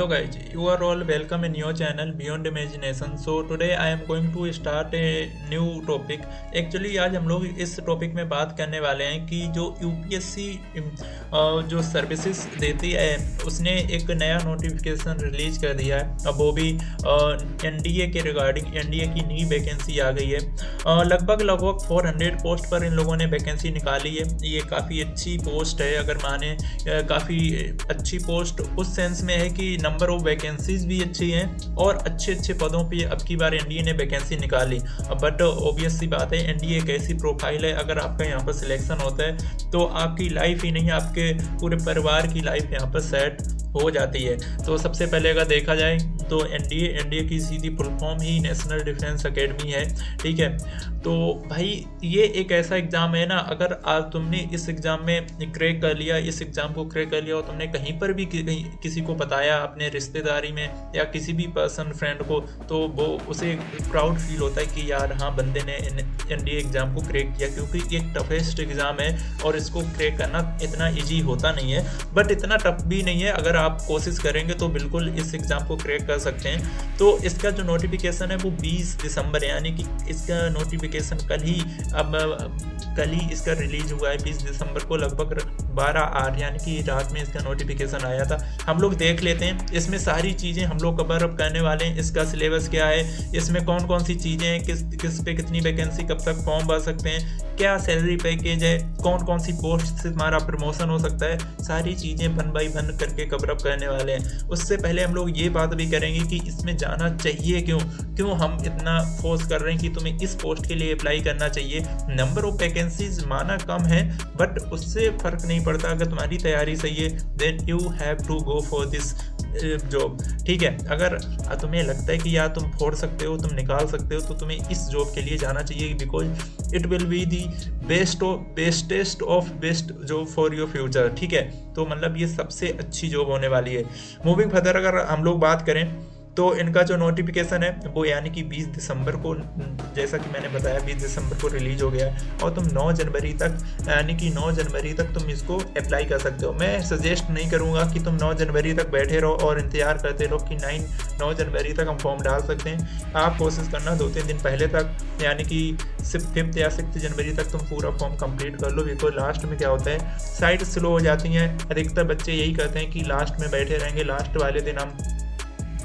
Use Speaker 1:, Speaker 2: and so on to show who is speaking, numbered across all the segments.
Speaker 1: Hello guys, you are all welcome in your channel Beyond Imagination. So today I am going to start a new topic. Actually आज हम लोग इस topic में बात करने वाले हैं कि जो यूपीएससी जो सर्विसेज देती है उसने एक नया नोटिफिकेशन रिलीज कर दिया है। अब वो भी एनडीए के रिगार्डिंग एनडीए की नई वैकेंसी आ गई है। लगभग 400 पोस्ट पर इन लोगों ने वैकेंसी निकाली है। ये काफ़ी अच्छी पोस्ट है, अगर माने काफ़ी अच्छी पोस्ट उस सेंस में है कि नंबर ऑफ वैकेंसीज भी अच्छी हैं और अच्छे अच्छे पदों पे अब की बार एनडीए ने वैकेंसी निकाली। बट ऑब्वियस सी बात है, एनडीए एक ऐसी प्रोफाइल है, अगर आपका यहाँ पर सिलेक्शन होता है तो आपकी लाइफ ही नहीं, आपके पूरे परिवार की लाइफ यहाँ पर सेट हो जाती है। तो सबसे पहले अगर देखा जाए तो एनडीए की सीधी फुल फॉर्म ही नेशनल डिफेंस एकेडमी है, ठीक है। तो भाई ये एक ऐसा एग्ज़ाम है ना, अगर आज तुमने इस एग्ज़ाम में क्रैक कर लिया, इस एग्ज़ाम को क्रैक कर लिया और तुमने कहीं पर भी कहीं किसी को बताया अपने रिश्तेदारी में या किसी भी पर्सन फ्रेंड को, तो वो उसे प्राउड फील होता है कि यार हाँ बंदे ने एनडीए एग्ज़ाम को क्रैक किया, क्योंकि एक टफेस्ट एग्ज़ाम है और इसको क्रैक करना इतना ईजी होता नहीं है, बट इतना टफ भी नहीं है। अगर आप कोशिश करेंगे तो बिल्कुल इस एग्ज़ाम को क्रैक कर सकते हैं। तो इसका जो नोटिफिकेशन है वो 20 दिसंबर, यानी कि इसका नोटिफिकेशन कल ही इसका रिलीज हुआ है 20 दिसंबर को, लगभग 12/8 यानी कि रात में इसका नोटिफिकेशन आया था। हम लोग देख लेते हैं, इसमें सारी चीज़ें हम लोग कवर अप करने वाले हैं। इसका सिलेबस क्या है, इसमें कौन कौन सी चीज़ें हैं, किस पे कितनी वैकेंसी, कब तक फॉर्म भर सकते हैं, क्या सैलरी पैकेज है, कौन कौन सी पोस्ट से तुम्हारा प्रमोशन हो सकता है, सारी चीज़ें वन बाई वन करके कवर अप करने वाले हैं। उससे पहले हम लोग ये बात भी करेंगे कि इसमें जाना चाहिए क्यों हम इतना फोर्स कर रहे हैं कि तुम्हें इस पोस्ट के लिए अप्लाई करना चाहिए। नंबर ऑफ वैकेंसीज माना कम है, बट उससे फ़र्क नहीं पड़ता। अगर तुम्हारी तैयारी सही है then you have to go for this job, ठीक है। अगर तुम्हें लगता है कि यार तुम फोड़ सकते हो, तुम निकाल सकते हो, तो तुम्हें इस जॉब के लिए जाना चाहिए, because it will be the bestest of best job for your future, ठीक है। तो मतलब ये सबसे अच्छी जॉब होने वाली है। मूविंग फर्दर अगर हम लोग बात करें तो इनका जो नोटिफिकेशन है वो यानी कि 20 दिसंबर को, जैसा कि मैंने बताया 20 दिसंबर को रिलीज हो गया है और तुम 9 जनवरी तक, यानी कि 9 जनवरी तक तुम इसको अप्लाई कर सकते हो। मैं सजेस्ट नहीं करूंगा कि तुम 9 जनवरी तक बैठे रहो और इंतजार करते रहो कि 9 जनवरी तक हम फॉर्म डाल सकते हैं। आप कोशिश करना 2-3 दिन पहले तक, यानी कि 5 या 6 जनवरी तक तुम पूरा फॉर्म कंप्लीट कर लो, बिकॉज लास्ट में क्या होता है साइट स्लो हो जाती हैं। अधिकतर बच्चे यही करते हैं कि लास्ट में बैठे रहेंगे, लास्ट वाले दिन हम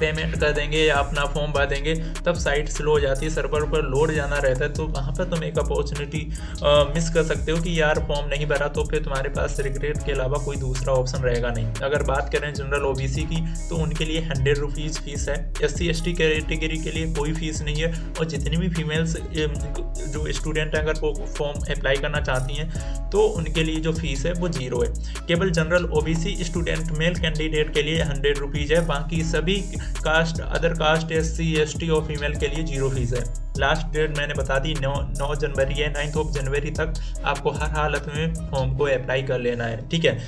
Speaker 1: पेमेंट कर देंगे या अपना फॉर्म भर देंगे, तब साइट स्लो हो जाती है, सर्वर पर लोड जाना रहता है। तो वहाँ पर तुम एक अपॉर्चुनिटी मिस कर सकते हो कि यार फॉर्म नहीं भरा, तो फिर तुम्हारे पास रिग्रेट के अलावा कोई दूसरा ऑप्शन रहेगा नहीं। अगर बात करें जनरल ओबीसी की तो उनके लिए 100 रुपीज़ फीस है। SC/ST कैटेगरी के लिए कोई फीस नहीं है, और जितनी भी फीमेल्स जो स्टूडेंट हैं अगर वो फॉर्म अप्लाई करना चाहती हैं तो उनके लिए जो फीस है वो 0 है। केवल general OBC student male candidate के लिए 100 रुपीज़ है, बाकी सभी कास्ट, अदर कास्ट, SC/ST और फीमेल के लिए 0 फीस है। लास्ट डेट मैंने बता दी 9 जनवरी है, 9 जनवरी तक आपको हर हालत में फॉर्म को अप्लाई कर लेना है, ठीक है।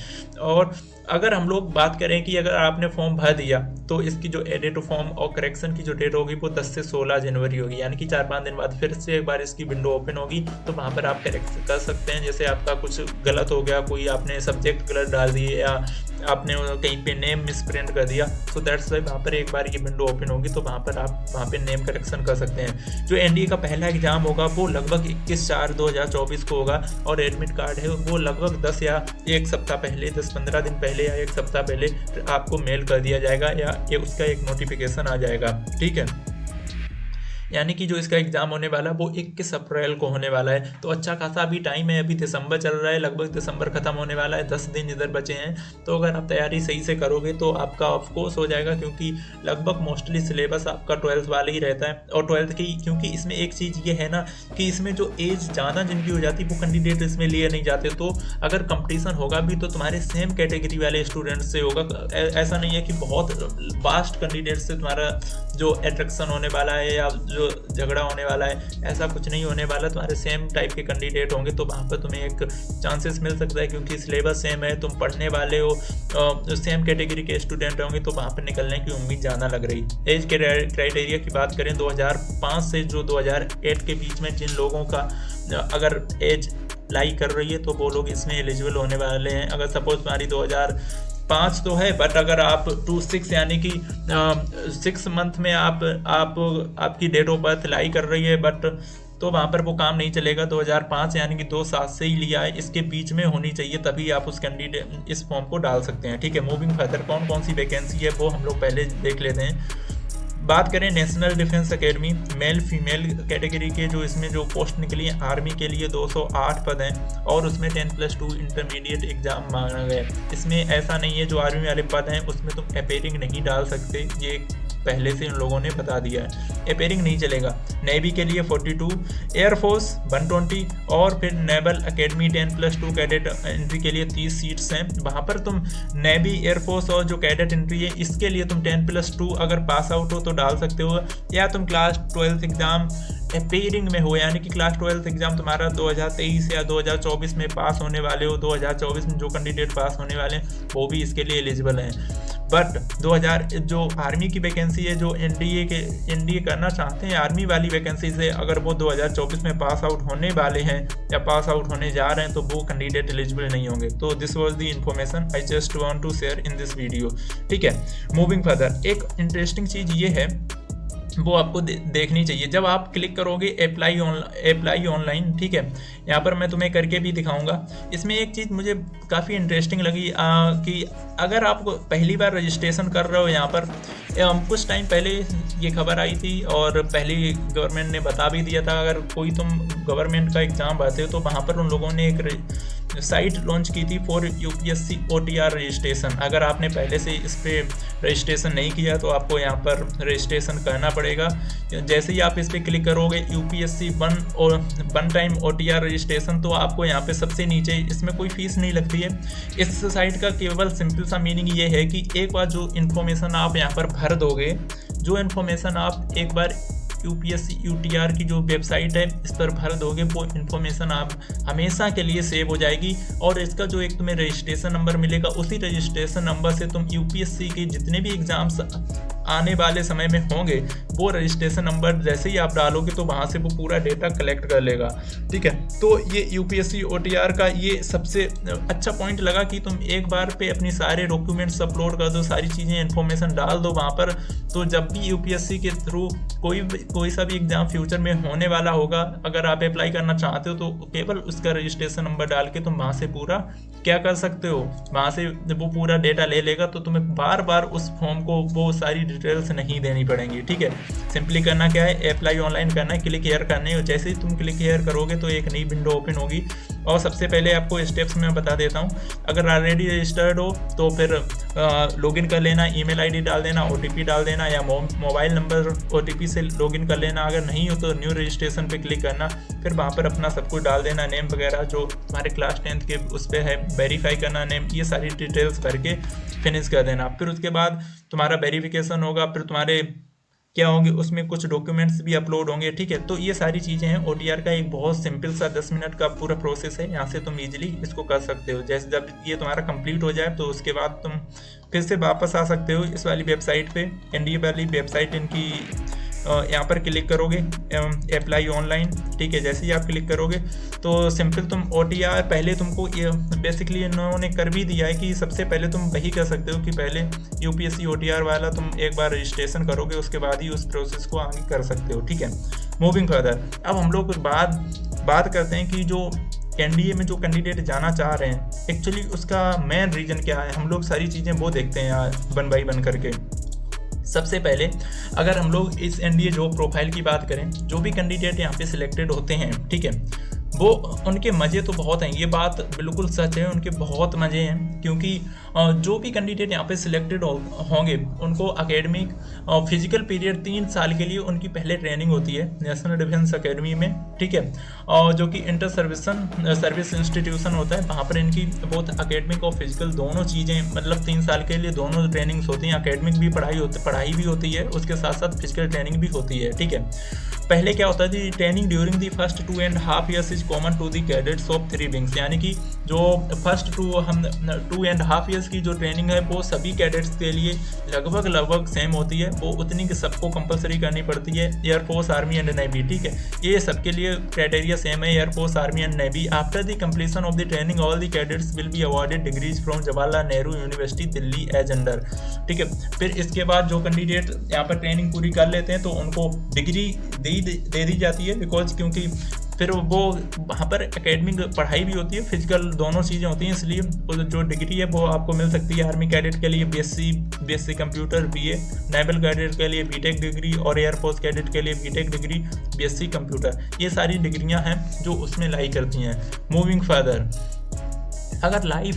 Speaker 1: और अगर हम लोग बात करें कि अगर आपने फॉर्म भर दिया तो इसकी जो एडिट फॉर्म और करेक्शन की जो डेट होगी वो 10 से 16 जनवरी होगी, यानी कि 4-5 दिन बाद फिर से एक बार इसकी विंडो ओपन होगी, तो वहाँ पर आप करेक्ट कर सकते हैं। जैसे आपका कुछ गलत हो गया, कोई आपने सब्जेक्ट गलत डाल दिए या आपने कहीं पे नेम मिसप्रिंट कर दिया, तो दैट्स वाई वहाँ पर एक बार ये विंडो ओपन होगी, तो वहाँ पर आप वहाँ पे नेम करेक्शन कर सकते हैं। जो एनडीए का पहला एग्जाम होगा वो लगभग 21/4/2024 को होगा, और एडमिट कार्ड है वो लगभग 10 या 1 सप्ताह पहले, 10-15 दिन पहले या 1 सप्ताह पहले आपको मेल कर दिया जाएगा या उसका एक नोटिफिकेशन आ जाएगा, ठीक है। यानी कि जो इसका एग्ज़ाम होने वाला है वो 21 अप्रैल को होने वाला है। तो अच्छा खासा अभी टाइम है, अभी दिसंबर चल रहा है, लगभग दिसंबर ख़त्म होने वाला है, 10 दिन इधर बचे हैं। तो अगर आप तैयारी सही से करोगे तो आपका ऑफकोर्स हो जाएगा, क्योंकि लगभग मोस्टली सिलेबस आपका 12th वाला ही रहता है। और 12th की, क्योंकि इसमें एक चीज़ ये है ना कि इसमें जो एज ज़्यादा जिनकी हो जाती है वो कैंडिडेट इसमें लिए नहीं जाते। तो अगर कंपटीशन होगा भी तो तुम्हारे सेम कैटेगरी वाले स्टूडेंट से होगा। ऐसा नहीं है कि बहुत वास्ट कैंडिडेट से तुम्हारा जो अट्रैक्शन होने वाला है या जो झगड़ा होने वाला है, ऐसा कुछ नहीं होने वाला। तुम्हारे सेम टाइप के कैंडिडेट होंगे तो वहाँ पर तुम्हें एक चांसेस मिल सकता है, क्योंकि सिलेबस सेम है, तुम पढ़ने वाले हो, सेम कैटेगरी के स्टूडेंट होंगे, तो वहाँ पर निकलने की उम्मीद ज़्यादा लग रही। एज के क्राइटेरिया की बात करें 2005 से जो 2008 के बीच में जिन लोगों का अगर एज लाई कर रही है तो वो लोग इसमें एलिजिबल होने वाले हैं। अगर सपोज तुम्हारी 5 तो है, बट अगर आप 2 6 यानी कि 6 मंथ में आपकी डेट ऑफ बर्थ लाई कर रही है, बट तो वहाँ पर वो काम नहीं चलेगा। 2005 यानी कि 2 7 से ही लिया है, इसके बीच में होनी चाहिए, तभी आप उस कैंडिडेट इस फॉर्म को डाल सकते हैं। ठीक है, मूविंग फर्दर कौन कौन सी वैकेंसी है वो हम लोग पहले देख लेते हैं। बात करें national defence academy, male female category के जो इसमें जो पोस्ट निकली है, आर्मी के लिए 208 पद हैं और उसमें 10+2 इंटरमीडिएट एग्जाम मांगा गया है। इसमें ऐसा नहीं है जो आर्मी वाले पद हैं उसमें तुम अपेयरिंग नहीं डाल सकते, ये पहले से इन लोगों ने बता दिया है, अपेयरिंग नहीं चलेगा। नेवी के लिए 42, एयरफोर्स 120 और फिर नेवल एकेडमी 10+2 कैडेट एंट्री के लिए 30 सीट्स हैं। वहाँ पर तुम नेवी, एयरफोर्स और जो कैडेट एंट्री है इसके लिए तुम 10+2 अगर पास आउट हो तो डाल सकते हो, या तुम क्लास 12th एग्ज़ाम अपेयरिंग में हो, यानी कि क्लास 12th एग्ज़ाम तुम्हारा 2023 या 2024 में पास होने वाले हो। 2024 में जो कैंडिडेट पास होने वाले हैं वो भी इसके लिए एलिजिबल हैं। बट 2000 जो आर्मी की वैकेंसी है, जो एनडीए करना चाहते हैं आर्मी वाली वैकेंसी से, अगर वो 2024 में पास आउट होने वाले हैं या पास आउट होने जा रहे हैं तो वो कैंडिडेट एलिजिबल नहीं होंगे। तो this was the information I just want to share in this video. ठीक है, मूविंग फर्दर, एक इंटरेस्टिंग चीज़ ये है वो आपको देखनी चाहिए। जब आप क्लिक करोगे अप्लाई ऑनलाइन, ठीक है, यहाँ पर मैं तुम्हें करके भी दिखाऊंगा। इसमें एक चीज़ मुझे काफ़ी इंटरेस्टिंग लगी कि अगर आप पहली बार रजिस्ट्रेशन कर रहे हो, यहाँ पर कुछ टाइम पहले ये खबर आई थी और पहले गवर्नमेंट ने बता भी दिया था, अगर कोई तुम गवर्नमेंट का एग्ज़ाम भरते हो तो वहाँ पर उन लोगों ने एक साइट लॉन्च की थी फॉर यूपीएससी OTR रजिस्ट्रेशन। अगर आपने पहले से इस पर रजिस्ट्रेशन नहीं किया तो आपको यहाँ पर रजिस्ट्रेशन करना पड़ेगा। जैसे ही आप इस पर क्लिक करोगे UPSC one time OTR registration, तो आपको यहाँ पे सबसे नीचे, इसमें कोई फीस नहीं लगती है। इस साइट का केवल सिंपल सा मीनिंग ये है कि एक बार जो इन्फॉर्मेशन आप यहाँ पर भर दोगे, जो इन्फॉर्मेशन आप एक बार यूपीएससी UTR की जो वेबसाइट है इस पर भर दोगे, वो इन्फॉर्मेशन आप हमेशा के लिए सेव हो जाएगी। और इसका जो एक तुम्हें रजिस्ट्रेशन नंबर मिलेगा, उसी रजिस्ट्रेशन नंबर से तुम यूपीएससी के जितने भी एग्ज़ाम्स आने वाले समय में होंगे, वो रजिस्ट्रेशन नंबर जैसे ही आप डालोगे तो वहाँ से वो पूरा डेटा कलेक्ट कर लेगा। ठीक है, तो ये यूपीएससी OTR का ये सबसे अच्छा पॉइंट लगा कि तुम एक बार पे अपनी सारे डॉक्यूमेंट्स अपलोड कर दो, सारी चीज़ें इन्फॉर्मेशन डाल दो वहाँ पर, तो जब भी यूपीएससी के थ्रू कोई सा भी एग्ज़ाम फ्यूचर में होने वाला होगा, अगर आप अप्लाई करना चाहते हो तो केवल उसका रजिस्ट्रेशन नंबर डाल के तुम वहाँ से पूरा क्या कर सकते हो, वहाँ से वो पूरा डेटा ले लेगा, तो तुम्हें बार बार उस फॉर्म को वो सारी डिटेल्स नहीं देनी पड़ेंगी। ठीक है, सिंपली करना क्या है, अप्लाई ऑनलाइन करना है, क्लिक हियर करने है। जैसे ही तुम क्लिक हियर करोगे तो एक नई विंडो ओपन होगी। और सबसे पहले आपको स्टेप्स में बता देता हूँ, अगर ऑलरेडी रजिस्टर्ड हो तो फिर लॉगिन कर लेना, ईमेल आईडी डाल देना, OTP डाल देना, या मोबाइल नंबर OTP से लॉगिन कर लेना। अगर नहीं हो तो न्यू रजिस्ट्रेशन पे क्लिक करना, फिर वहाँ पर अपना सब कुछ डाल देना, नेम वगैरह जो हमारे क्लास 10th के उस पर है, वेरीफाई करना नेम, ये सारी डिटेल्स भर के फिनिश कर देना। फिर उसके बाद तुम्हारा वेरिफिकेशन होगा, फिर तुम्हारे क्या होंगे उसमें कुछ डॉक्यूमेंट्स भी अपलोड होंगे। ठीक है, तो ये सारी चीज़ें हैं। OTR का एक बहुत सिंपल सा 10 मिनट का पूरा प्रोसेस है, यहाँ से तुम इजीली इसको कर सकते हो। जैसे जब ये तुम्हारा कंप्लीट हो जाए तो उसके बाद तुम फिर से वापस आ सकते हो इस वाली वेबसाइट पे, एनडीए वाली वेबसाइट इनकी, यहाँ पर क्लिक करोगे अप्लाई ऑनलाइन। ठीक है, जैसे ही आप क्लिक करोगे तो सिंपल तुम OTR पहले तुमको ये बेसिकली इन्होंने कर भी दिया है कि सबसे पहले तुम वही कर सकते हो कि पहले यूपीएससी OTR वाला तुम एक बार रजिस्ट्रेशन करोगे, उसके बाद ही उस प्रोसेस को आगे कर सकते हो। ठीक है, मूविंग फर्दर, अब हम लोग बात करते हैं कि जो एनडीए में जो कैंडिडेट जाना चाह रहे हैं, एक्चुअली उसका मेन रीज़न क्या है। हम लोग सारी चीज़ें वो देखते हैं यार वन बाई वन करके। सबसे पहले अगर हम लोग इस एनडीए जॉब प्रोफाइल की बात करें, जो भी कैंडिडेट यहाँ पे सिलेक्टेड होते हैं, ठीक है, वो उनके मज़े तो बहुत हैं, ये बात बिल्कुल सच है, उनके बहुत मज़े हैं। क्योंकि जो भी कैंडिडेट यहाँ पे सिलेक्टेड होंगे उनको एकेडमिक फिजिकल पीरियड 3 साल के लिए उनकी पहले ट्रेनिंग होती है नेशनल डिफेंस एकेडमी में। ठीक है, और जो कि इंटर सर्विस इंस्टीट्यूशन होता है, वहाँ पर इनकी बहुत एकेडमिक और फिजिकल दोनों चीज़ें, मतलब 3 साल के लिए दोनों ट्रेनिंग्स होती हैं। एकेडमिक भी पढ़ाई भी होती है, उसके साथ साथ फिजिकल ट्रेनिंग भी होती है। ठीक है, पहले क्या होता है जी, training during the first 2.5 years is common to the cadets of 3 wings, यानी कि जो फर्स्ट 2.5 ईयर्स की जो ट्रेनिंग है वो सभी कैडेट्स के लिए लगभग सेम होती है, वो उतनी कि सबको कंपलसरी करनी पड़ती है, एयरफोर्स, आर्मी एंड नेवी। ठीक है, ये सबके लिए क्राइटेरिया सेम है, air force, army and navy. After the completion of the training all the cadets will be awarded degrees from Jawaharlal Nehru University Delhi as under. ठीक है, फिर इसके बाद जो कैंडिडेट यहाँ पर ट्रेनिंग पूरी कर लेते हैं तो उनको डिग्री दे दी जाती है, बिकॉज क्योंकि फिर वो वहाँ पर एकेडमिक पढ़ाई भी होती है, फिजिकल दोनों चीज़ें होती हैं, इसलिए जो डिग्री है वो आपको मिल सकती है। आर्मी कैडेट के लिए BSc computer BA, naval cadet के लिए बीटेक डिग्री और एयरफोर्स कैडेट के लिए बीटेक डिग्री बीएससी कंप्यूटर। ये सारी डिग्रियाँ हैं जो उसमें लाई करती हैं। मूविंग फर्दर, अगर लाइफ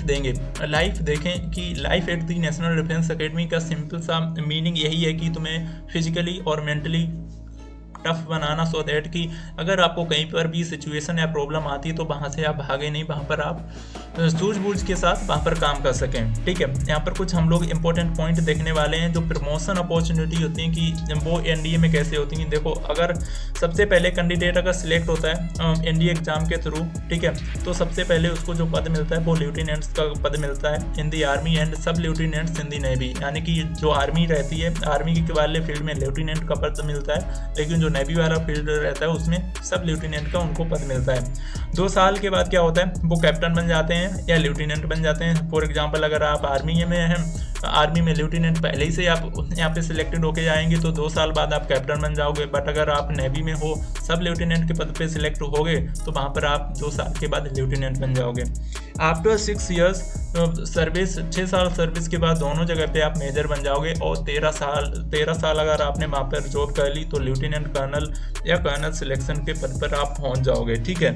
Speaker 1: देखें कि life at the national defence academy का सिंपल सा मीनिंग यही है कि तुम्हें फिजिकली और mentally tough banana, so that कि अगर आपको कहीं पर भी सिचुएशन या प्रॉब्लम आती है तो वहाँ से आप भागे नहीं, वहाँ पर आप सूझबूझ के साथ वहाँ पर काम कर सकें। ठीक है, यहाँ पर कुछ हम लोग इंपॉर्टेंट पॉइंट देखने वाले हैं। जो प्रमोशन अपॉर्चुनिटी होती हैं कि वो एनडीए में कैसे होती हैं। देखो, अगर सबसे पहले कैंडिडेट अगर सिलेक्ट होता है एनडीए एग्जाम के थ्रू, ठीक है, तो सबसे पहले उसको जो पद मिलता है वो लेफ्टिनेंट्स का पद मिलता है इन दी आर्मी एंड सब लेफ्टिनेंट्स इन दी नेवी, यानी कि जो आर्मी रहती है, आर्मी के वाले फील्ड में लेफ्टिनेंट का पद मिलता है, लेकिन जो नेवी वाला फील्ड रहता है उसमें सब लेफ्टिनेंट का उनको पद मिलता है। 2 साल के बाद क्या होता है, वो कैप्टन बन जाते हैं या लेफ्टिनेंट बन जाते हैं। फॉर एग्जांपल, अगर आप आर्मी में हैं, आर्मी में लेफ्टिनेंट पहले ही से आप यहाँ पे सिलेक्टेड होके जाएंगे तो 2 साल बाद आप कैप्टन बन जाओगे। बट अगर आप नेवी में हो, सब लेफ्टिनेंट के पद पे सिलेक्ट हो गए तो वहाँ पर आप 2 साल के बाद लेफ्टिनेंट बन जाओगे। आफ्टर 6 ईयर्स सर्विस, 6 साल सर्विस के बाद दोनों जगह पे आप मेजर बन जाओगे। और 13 साल अगर आपने वहाँ पर जॉब कर ली तो लेफ्टिनेंट कर्नल या कर्नल सिलेक्शन के पद पर आप पहुँच जाओगे। ठीक है,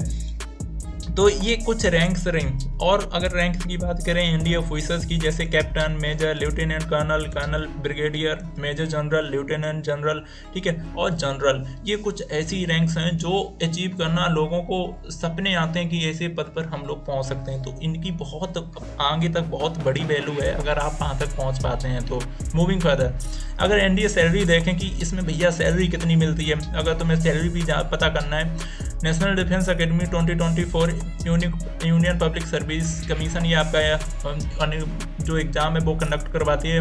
Speaker 1: तो ये कुछ रैंक्स रही। और अगर रैंक्स की बात करें एनडीए ऑफिसर्स की, जैसे captain, major, lieutenant colonel, colonel brigadier, major general, lieutenant general, ठीक है, और जनरल, ये कुछ ऐसी रैंक्स हैं जो अचीव करना लोगों को सपने आते हैं कि ऐसे पद पर हम लोग पहुंच सकते हैं। तो इनकी बहुत आगे तक बहुत बड़ी वैल्यू है अगर आप वहाँ तक पहुँच पाते हैं तो। मूविंग फर्दर, अगर एनडीए सैलरी देखें कि इसमें भैया सैलरी कितनी मिलती है, अगर तुम्हें सैलरी भी पता करना है, national defence academy 2024 union public service commission ये आपका जो एग्ज़ाम है वो कंडक्ट करवाती है।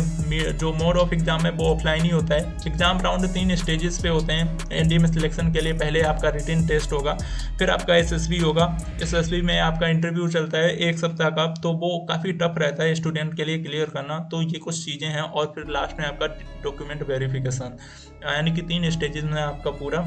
Speaker 1: जो मोड ऑफ एग्ज़ाम है वो ऑफलाइन ही होता है। एग्ज़ाम राउंड 3 स्टेजेस पे होते हैं एनडीए में सिलेक्शन के लिए। पहले आपका रिटन टेस्ट होगा, फिर आपका एसएसबी होगा। एसएसबी में आपका इंटरव्यू चलता है 1 सप्ताह का, तो वो काफ़ी टफ रहता है स्टूडेंट के लिए क्लियर करना। तो ये कुछ चीज़ें हैं। और फिर लास्ट में आपका डॉक्यूमेंट वेरिफिकेशन, यानी कि 3 स्टेजेस में आपका पूरा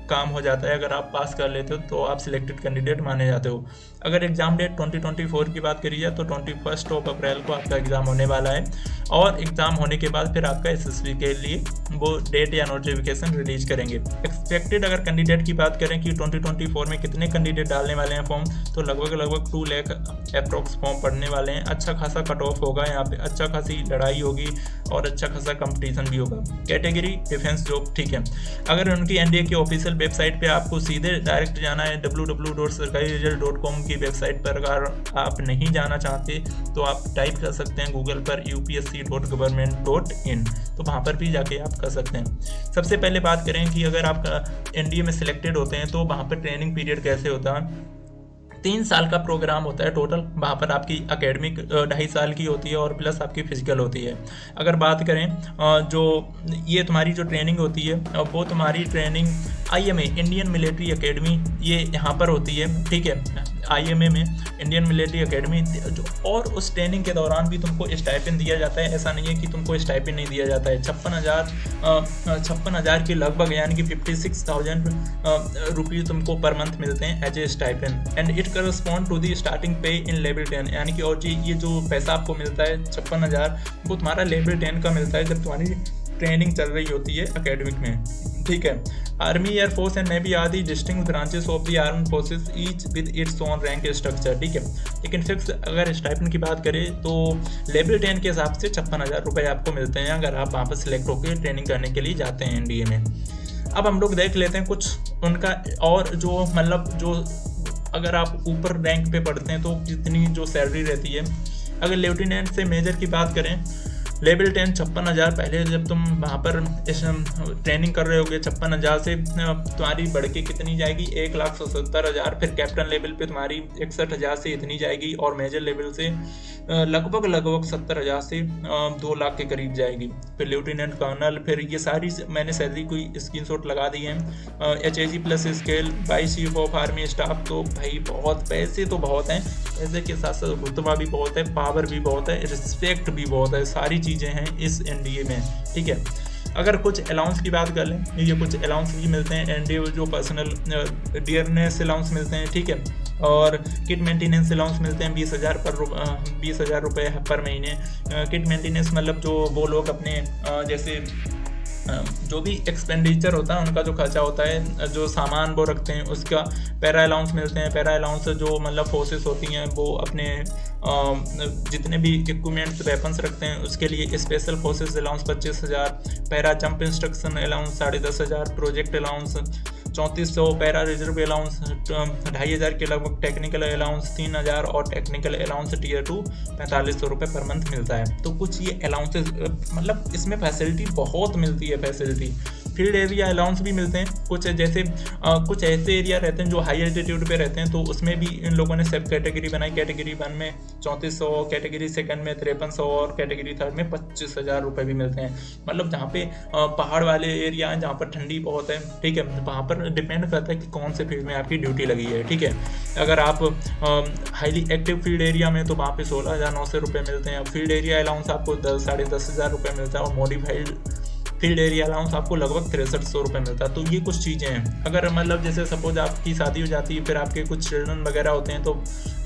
Speaker 1: काम हो जाता है। अगर आप पास कर लेते हो तो आप सिलेक्टेड कैंडिडेट माने जाते हो। अगर एग्ज़ाम डेट 2024 की बात करी जाए तो 21 अप्रैल को आपका एग्ज़ाम होने वाला है। और एग्ज़ाम होने के बाद फिर आपका एसएसबी के लिए वो डेट या नोटिफिकेशन रिलीज करेंगे। एक्सपेक्टेड अगर कैंडिडेट की बात करें कि 2024 में कितने कैंडिडेट डालने वाले हैं फॉर्म, तो लगभग 2 लाख अप्रॉक्स फॉर्म पड़ने वाले हैं। अच्छा खासा कट ऑफ होगा यहाँ पे, अच्छा खासी लड़ाई होगी और अच्छा खासा कंपटीशन भी होगा। कैटेगरी डिफेंस जॉब, ठीक है। अगर उनकी एनडीए की ऑफिशियल वेबसाइट पे आपको सीधे डायरेक्ट जाना है www.sarkariresult.com की वेबसाइट पर। अगर आप नहीं जाना चाहते तो आप टाइप कर सकते हैं गूगल पर upsc.government.in, तो वहाँ पर भी जाके आप कर सकते हैं। सबसे पहले बात करें कि अगर आप एनडीए में सिलेक्टेड होते हैं तो वहाँ पर ट्रेनिंग पीरियड कैसे होता है। 3 साल का प्रोग्राम होता है टोटल। वहाँ पर आपकी एकेडमिक 2.5 साल की होती है और प्लस आपकी फिजिकल होती है। अगर बात करें जो ये तुम्हारी जो ट्रेनिंग होती है वो तुम्हारी training IMA Indian military academy ये यहाँ पर होती है, ठीक है। IMA में इंडियन मिलिट्री एकेडमी जो, और उस ट्रेनिंग के दौरान भी तुमको स्टाइपेंड दिया जाता है। ऐसा नहीं है कि तुमको स्टाइपेंड नहीं दिया जाता है। 56,000 के लगभग, यानी कि 56,000 रुपीज़ तुमको पर मंथ मिलते हैं as a stipend. And it correspond to the starting pay in level 10, यानी कि और ये जो पैसा आपको मिलता है 56,000 वो तुम्हारा लेवल 10 का मिलता है जब तुम्हारी ट्रेनिंग चल रही होती है एकेडमिक में, ठीक है। Army, air force and navy are the distinct branches of the armed forces each with its own rank structure, ठीक है। लेकिन फिक्स अगर स्टाइपेंड की बात करें तो लेवल 10 के हिसाब से 56,000 रुपये आपको मिलते हैं अगर आप वहाँ पर सिलेक्ट होकर ट्रेनिंग करने के लिए जाते हैं एनडीए में। अब हम लोग देख लेते हैं कुछ उनका और जो मतलब जो अगर आप ऊपर रैंक पे पढ़ते हैं तो कितनी जो सैलरी रहती है। अगर लेफ्टिनेंट से मेजर की बात करें लेवल 10 56,000। पहले जब तुम वहाँ पर इस ट्रेनिंग कर रहे होगे 56,000 से तुम्हारी बढ़ के कितनी जाएगी 1,77,000। फिर कैप्टन लेवल पे तुम्हारी 61,000 से इतनी जाएगी, और मेजर लेवल से लगभग 70,000 से 2 लाख के करीब जाएगी। फिर लेफ्टिनेंट कर्नल, फिर ये सारी मैंने सैलरी कोई स्क्रीनशॉट लगा दी है। HAG plus scale, vice chief of army staff. तो भाई बहुत पैसे तो बहुत हैं, पैसे के साथ साथ रुतबा भी बहुत है, पावर भी बहुत है, रिस्पेक्ट भी बहुत है, सारी चीज़ें हैं इस NDA में, ठीक है। अगर कुछ अलाउंस की बात कर लें, ये कुछ अलाउंस भी मिलते हैं NDA जो पर्सनल डियरनेस अलाउंस मिलते हैं, ठीक है। और किट मेंटेनेंस अलाउंस मिलते हैं 20,000 रुपये पर महीने। किट मेंटेनेंस मतलब जो वो लोग अपने जैसे जो भी एक्सपेंडिचर होता है उनका जो खर्चा होता है, जो सामान वो रखते हैं उसका पैरा अलाउंस मिलते हैं। पैरा अलाउंस जो मतलब फोर्सेस होती हैं वो अपने जितने भी इक्विपमेंट्स वेपन्स रखते हैं उसके लिए special forces allowance 25,000, para jump instruction allowance 10,500, project allowance 3400, para reserve allowance 2,500 के लगभग, टेक्निकल अलाउंस 3,000 और टेक्निकल अलाउंस टियर 2 4500 रुपये पर मंथ मिलता है। तो कुछ ये अलाउंसेस मतलब इसमें फैसिलिटी बहुत मिलती है, फैसिलिटी। फील्ड एरिया अलाउंस भी मिलते हैं कुछ, जैसे कुछ ऐसे एरिया रहते हैं जो हाई एल्टीट्यूड पे रहते हैं, तो उसमें भी इन लोगों ने सब कैटेगरी बनाई। कैटेगरी 1 में 3400, कैटेगरी 2 में 5300 और कैटेगरी 3 में 25,000 रुपये भी मिलते हैं। मतलब जहाँ पे पहाड़ वाले एरिया हैं, जहाँ पर ठंडी बहुत है, ठीक है, वहाँ पर डिपेंड करता है कि कौन से फील्ड में आपकी ड्यूटी लगी है, ठीक है। अगर आप हाईली एक्टिव फील्ड एरिया में तो वहाँ पे 16,900 रुपये मिलते हैं। फील्ड एरिया अलाउंस आपको 10,500 रुपये मिलता है, और मॉडिफाइड फील्ड एरिया अलाउंस आपको लगभग 6300 रुपये मिलता है। तो ये कुछ चीज़ें हैं। अगर मतलब जैसे सपोज आपकी शादी हो जाती है, फिर आपके कुछ चिल्ड्रन वगैरह होते हैं, तो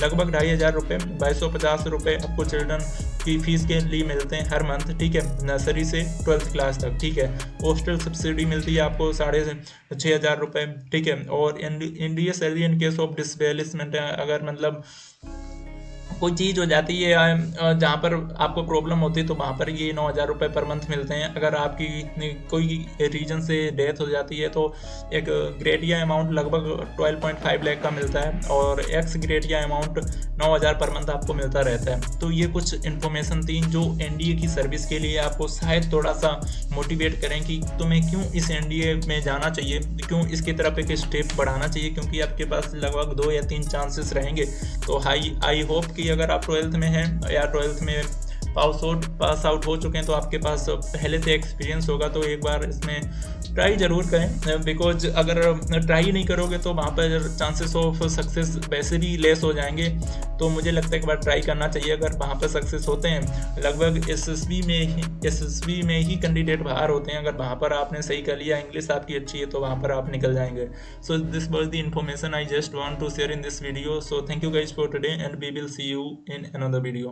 Speaker 1: लगभग 2,500 रुपये, 2,250 रुपये आपको चिल्ड्रन की फ़ीस के लिए मिलते हैं हर मंथ, ठीक है, नर्सरी से 12th क्लास तक, ठीक है। हॉस्टल सब्सिडी मिलती है आपको 6,500 रुपये, ठीक है। और India salary in case of disbursement, अगर मतलब कोई चीज़ हो जाती है जहाँ पर आपको प्रॉब्लम होती है तो वहाँ पर ये 9,000 रुपये पर मंथ मिलते हैं। अगर आपकी कोई रीजन से डेथ हो जाती है तो एक ग्रेडिया अमाउंट लगभग 12.5 लाख का मिलता है, और एक्स ग्रेडिया अमाउंट 9,000 पर मंथ आपको मिलता रहता है। तो ये कुछ इन्फॉर्मेशन थी जो NDA की सर्विस के लिए आपको शायद थोड़ा सा मोटिवेट करें कि तुम्हें क्यों इस NDA में जाना चाहिए, क्यों इसकी तरफ एक स्टेप बढ़ाना चाहिए, क्योंकि आपके पास लगभग 2 या 3 चांसेस रहेंगे। तो आई होप कि अगर आप 12th में हैं या 12th में पास आउट हो चुके हैं तो आपके पास पहले से एक्सपीरियंस होगा, तो एक बार इसमें ट्राई ज़रूर करें। बिकॉज अगर ट्राई नहीं करोगे तो वहाँ पर चांसेस ऑफ सक्सेस वैसे भी लेस हो जाएंगे। तो मुझे लगता है एक बार ट्राई करना चाहिए। अगर वहाँ पर सक्सेस होते हैं, लगभग SSB में ही कैंडिडेट बाहर होते हैं। अगर वहाँ पर आपने सही कर लिया, इंग्लिश आपकी अच्छी है, तो वहाँ पर आप निकल जाएंगे। So this was the information I just want to share in this video. So thank you guys for today and we will see you in another video.